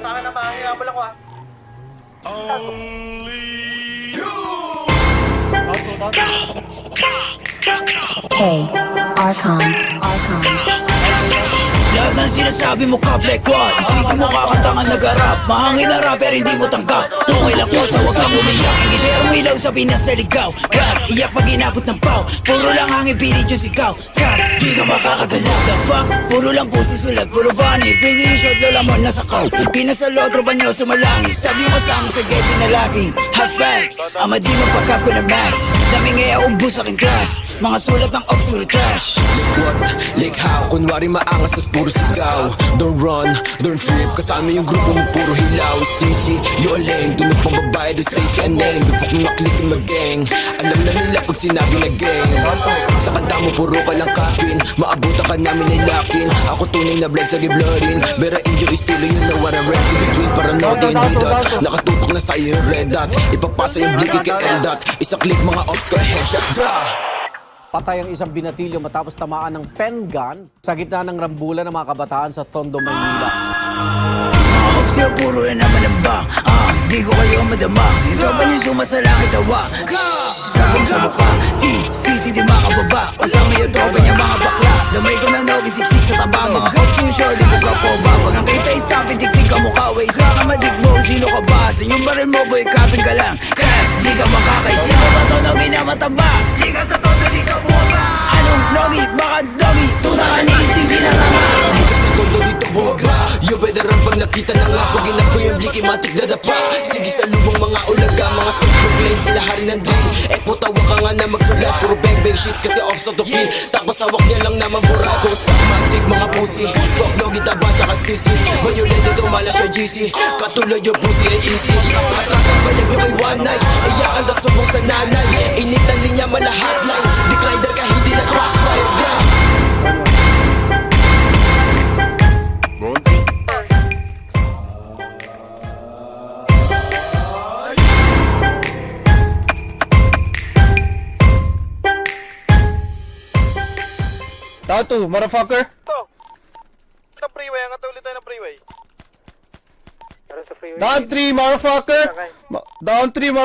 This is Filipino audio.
sa akin na mahihirapal ako ah. Hey, Archon. Lahat ng sinasabi mo ka Black One, isisi mo kakantangan nag-arap. Mahangin na rapper hindi mo tanggap. Okay lang po sa huwag kang umiyak. Hindi share mo ilaw sa Pinas na ligaw. Rap, iyak pag inabot ng pau. Puro lang hangin pilit yung sigaw. Cap, di ka makakagalaw. The fuck, puro lang pusi sulat. Puro funny, bring yung shot lola mo nasa kaw. Hindi na sa lotro ba nyo sumalangis. Sabi mo sa amin sa gate na laging hot facts. Ama di magpagkap ko na max. Daming ngaya ubus aking class. Mga sulat ng ops puro trash. What? Like how? Kunwari maangas tas puro sigaw. Don't run, don't trip. Kasama yung grupo mo puro hilaw. Stacy, you a lame. Tunog pang babae, do Stacy a name. Bukak mo maklik yung mag-gang. Alam na nila pag sinabi na gang. Sa kanta mo puro ka lang kapin. Maabutan ka namin ay lakin. Ako tunay na blood sa giblorin. Bera inyo estilo, you know what I'm ready. Between paranoid and D-dot. Nakatutok na sa'yo yung red dot. Ipapasa yung blicky kay L-dot. Isa click mga ops ko headshot, brah. Patay ang isang binatilyo matapos tamaan ng pen gun sa gitna ng rambulan ng mga kabataan sa Tondo, Maynila. Ops yung puro na naman ang bang. Di ko kayo madama. Ito ba yung sumasalangit tawa? Sabong sa mukha, si di makababa. Kasama yung tropa niya mga bakla. Damay ko na nogi, siksik sa taba. Mag-cops yung short, hindi ka po ba? Pag ang kita istapin, tiktik ka mukha. Way sa ka madigmo, sino ka ba? Sa yung baril mo, boy, kapin ka lang. Kaya di ka makakaisa. Sino ba to nogi na mataba? Di ka sa todo, di ka buwaba. Anong nogi? Baka dogi? Tuta ka ni sisi na tama. Di ka sa todo dito buwaba. Yo veteran pag nakita na nga. Pag inap ko yung bliki, matik na dapa. Sige sa lubong mga ulaga. Mga self-proclaim, sila hari ng drill. Tawa ka nga na magsulat. Puro bang-bang shits kasi off to kill. Tapos hawak niya lang naman burado. Sa magic mga pussy. Fuck logi taba tsaka stisly. Violento tumala siya GC. Katulad yung pussy ay easy. Atrasan balag yung ay one night. Iyakan na subong sa nanay. Init ang linya mala hotline. Declider ka hindi na crack fire gun. Tao to, motherfucker! Ito. Sa freeway, ang ulit tayo ng freeway. Down 3, motherfucker! Down 3,